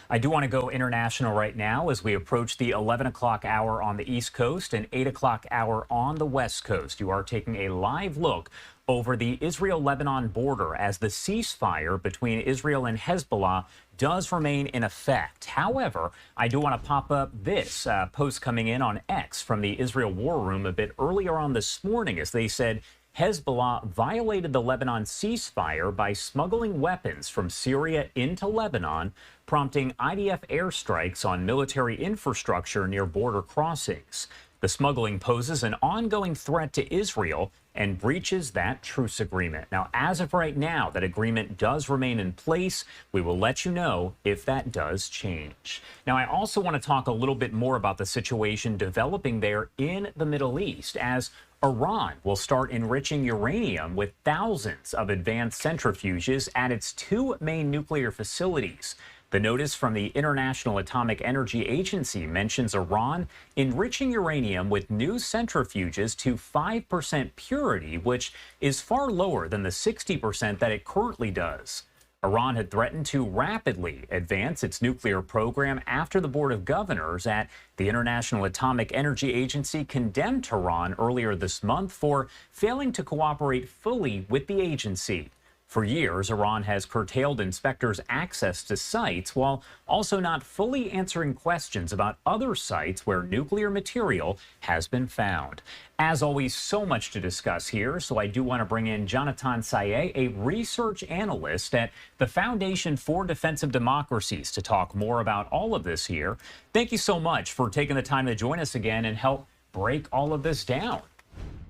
I do want to go international right now as we approach the 11 o'clock hour on the East Coast and 8 o'clock hour on the West Coast. You are taking a live look over the Israel-Lebanon border as the ceasefire between Israel and Hezbollah does remain in effect. However, I do want to pop up this post coming in on X from the Israel War Room a bit earlier on this morning as they said Hezbollah violated the Lebanon ceasefire by smuggling weapons from Syria into Lebanon, prompting IDF airstrikes on military infrastructure near border crossings. The smuggling poses an ongoing threat to Israel and breaches that truce agreement. Now, as of right now, that agreement does remain in place. We will let you know if that does change. Now, I also want to talk a little bit more about the situation developing there in the Middle East as Iran will start enriching uranium with thousands of advanced centrifuges at its two main nuclear facilities. The notice from the International Atomic Energy Agency mentions Iran enriching uranium with new centrifuges to 5% purity, which is far lower than the 60% that it currently does. Iran had threatened to rapidly advance its nuclear program after the Board of Governors at the International Atomic Energy Agency condemned Tehran earlier this month for failing to cooperate fully with the agency. For years, Iran has curtailed inspectors' access to sites while also not fully answering questions about other sites where nuclear material has been found. As always, so much to discuss here, so I do want to bring in Janatan Sayeh, a research analyst at the Foundation for Defense of Democracies, to talk more about all of this here. Thank you so much for taking the time to join us again and help break all of this down.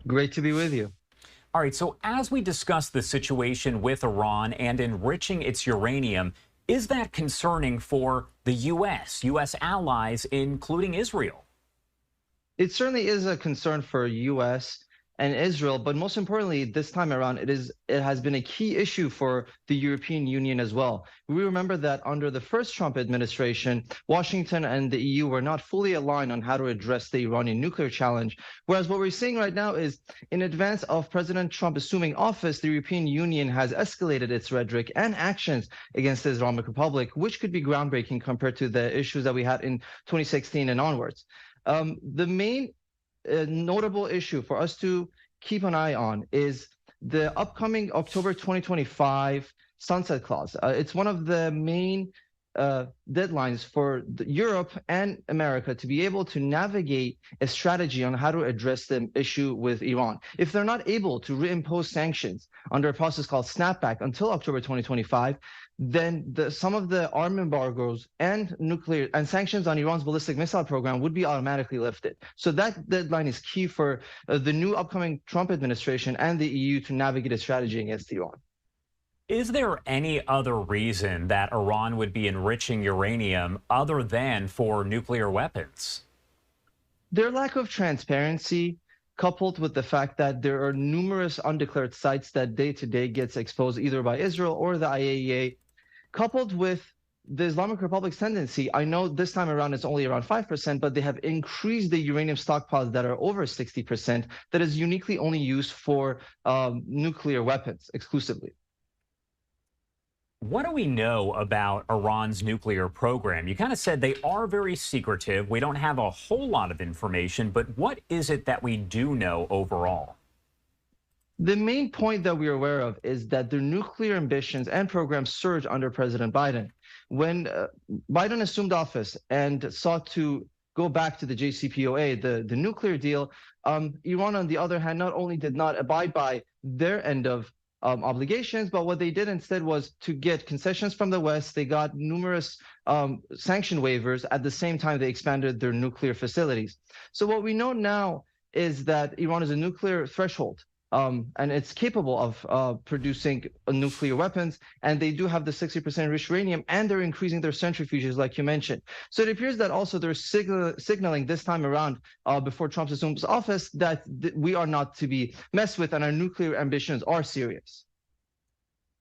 Great to be with you. All right, so as we discuss the situation with Iran and enriching its uranium, is that concerning for the U.S. allies, including Israel? It certainly is a concern for U.S. and Israel, but most importantly, this time around, it has been a key issue for the European Union as well. We remember that under the first Trump administration, Washington and the EU were not fully aligned on how to address the Iranian nuclear challenge. Whereas what we're seeing right now is, in advance of President Trump assuming office, the European Union has escalated its rhetoric and actions against the Islamic Republic, which could be groundbreaking compared to the issues that we had in 2016 and onwards. The main notable issue for us to keep an eye on is the upcoming October 2025 sunset clause. It's one of the main deadlines for Europe and America to be able to navigate a strategy on how to address the issue with Iran. If they're not able to reimpose sanctions under a process called snapback until October 2025, then some of the arm embargoes and nuclear and sanctions on Iran's ballistic missile program would be automatically lifted. So that deadline is key for the new upcoming Trump administration and the EU to navigate a strategy against Iran. Is there any other reason that Iran would be enriching uranium other than for nuclear weapons? Their lack of transparency, coupled with the fact that there are numerous undeclared sites that day to day gets exposed either by Israel or the IAEA, coupled with the Islamic Republic's tendency, I know this time around it's only around 5%, but they have increased the uranium stockpiles that are over 60% that is uniquely only used for nuclear weapons exclusively. What do we know about Iran's nuclear program? You kind of said they are very secretive. We don't have a whole lot of information, but what is it that we do know overall? The main point that we're aware of is that their nuclear ambitions and programs surged under President Biden. When Biden assumed office and sought to go back to the JCPOA, the nuclear deal, Iran, on the other hand, not only did not abide by their end of obligations, but what they did instead was to get concessions from the West. They got numerous sanction waivers. At the same time, they expanded their nuclear facilities. So what we know now is that Iran is a nuclear threshold, and it's capable of producing nuclear weapons, and they do have the 60% enriched uranium, and they're increasing their centrifuges, like you mentioned. So it appears that also they're signaling this time around, before Trump assumes office, that we are not to be messed with, and our nuclear ambitions are serious.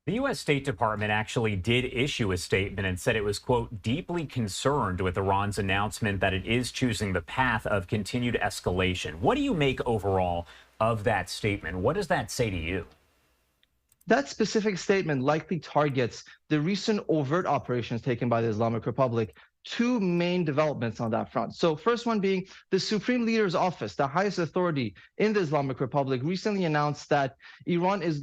The U.S. State Department actually did issue a statement and said it was, quote, deeply concerned with Iran's announcement that it is choosing the path of continued escalation. What do you make overall of that statement? What does that say to you? That specific statement likely targets the recent overt operations taken by the Islamic Republic. Two main developments on that front. So first one being the Supreme Leader's Office, the highest authority in the Islamic Republic, recently announced that Iran is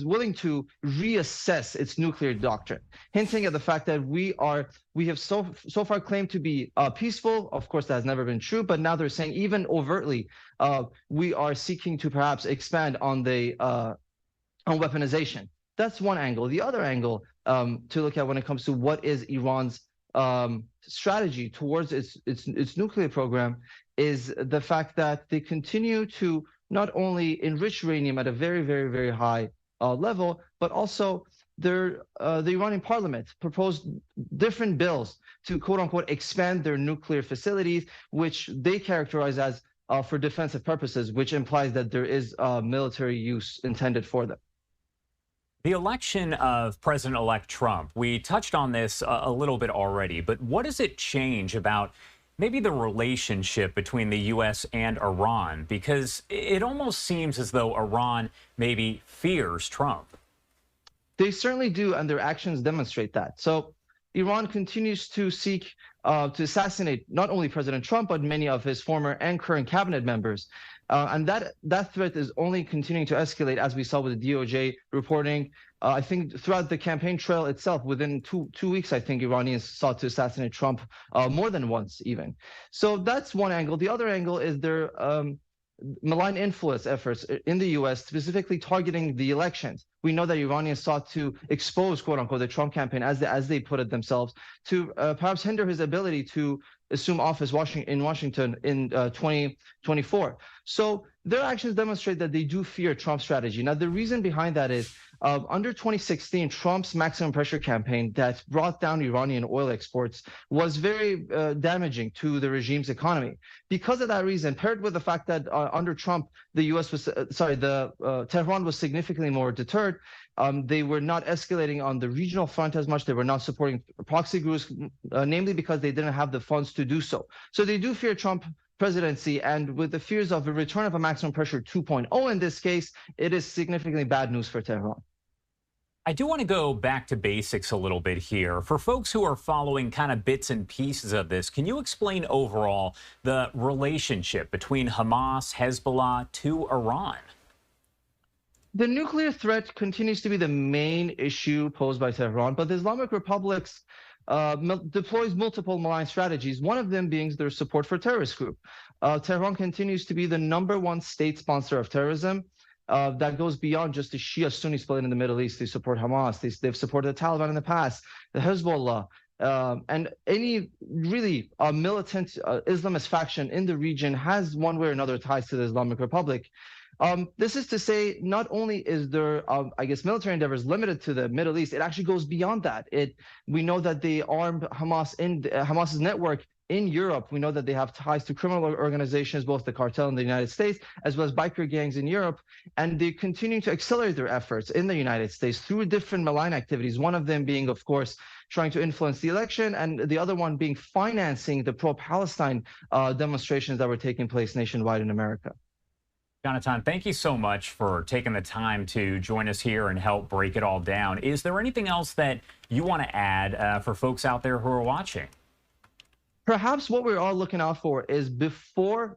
willing to reassess its nuclear doctrine, hinting at the fact that we have so far claimed to be peaceful. Of course, that has never been true, but now they're saying even overtly we are seeking to perhaps expand on the on weaponization. That's one angle. The other angle to look at when it comes to what is Iran's strategy towards its nuclear program is the fact that they continue to not only enrich uranium at a very, very, very high level, but also the Iranian parliament proposed different bills to quote unquote expand their nuclear facilities, which they characterize as for defensive purposes, which implies that there is military use intended for them. The election of President-elect Trump, we touched on this a little bit already, but what does it change about maybe the relationship between the U.S. and Iran? Because it almost seems as though Iran maybe fears Trump. They certainly do, and their actions demonstrate that. So Iran continues to seek to assassinate not only President Trump, but many of his former and current cabinet members. And that threat is only continuing to escalate, as we saw with the DOJ reporting. I think throughout the campaign trail itself, within two weeks, I think Iranians sought to assassinate Trump more than once even. So that's one angle. The other angle is their malign influence efforts in the U.S., specifically targeting the elections. We know that Iranians sought to expose, quote unquote, the Trump campaign, as they put it themselves, to perhaps hinder his ability to assume office in Washington in 2024. So their actions demonstrate that they do fear Trump's strategy. Now, the reason behind that is under 2016, Trump's maximum pressure campaign that brought down Iranian oil exports was very damaging to the regime's economy. Because of that reason, paired with the fact that under Trump, the U.S. was, Tehran was significantly more deterred. They were not escalating on the regional front as much. They were not supporting proxy groups, namely because they didn't have the funds to do so. So they do fear Trump presidency, and with the fears of a return of a maximum pressure 2.0 in this case, it is significantly bad news for Tehran. I do want to go back to basics a little bit here. For folks who are following kind of bits and pieces of this, can you explain overall the relationship between Hamas, Hezbollah to Iran? The nuclear threat continues to be the main issue posed by Tehran, but the Islamic Republic's deploys multiple malign strategies, one of them being their support for terrorist group. Tehran continues to be the #1 state sponsor of terrorism. That goes beyond just the Shia-Sunni split in the Middle East. They support Hamas. They've supported the Taliban in the past, the Hezbollah, and any really militant Islamist faction in the region has one way or another ties to the Islamic Republic. This is to say, not only is their, military endeavors limited to the Middle East, it actually goes beyond that. We know that they armed Hamas in Hamas's network in Europe. We know that they have ties to criminal organizations, both the cartel in the United States, as well as biker gangs in Europe. And they continue to accelerate their efforts in the United States through different malign activities, one of them being, of course, trying to influence the election, and the other one being financing the pro-Palestine demonstrations that were taking place nationwide in America. Janatan, thank you so much for taking the time to join us here and help break it all down. Is there anything else that you want to add for folks out there who are watching? Perhaps what we're all looking out for is before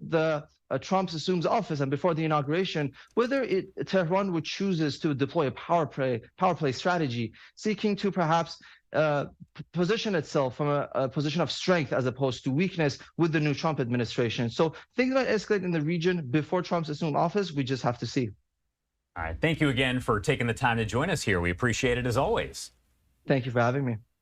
Trump assumes office and before the inauguration, whether Tehran would chooses to deploy a power play strategy, seeking to perhaps position itself from a position of strength as opposed to weakness with the new Trump administration. So things might escalate in the region before Trump's assumed office. We just have to see. All right. Thank you again for taking the time to join us here. We appreciate it as always. Thank you for having me.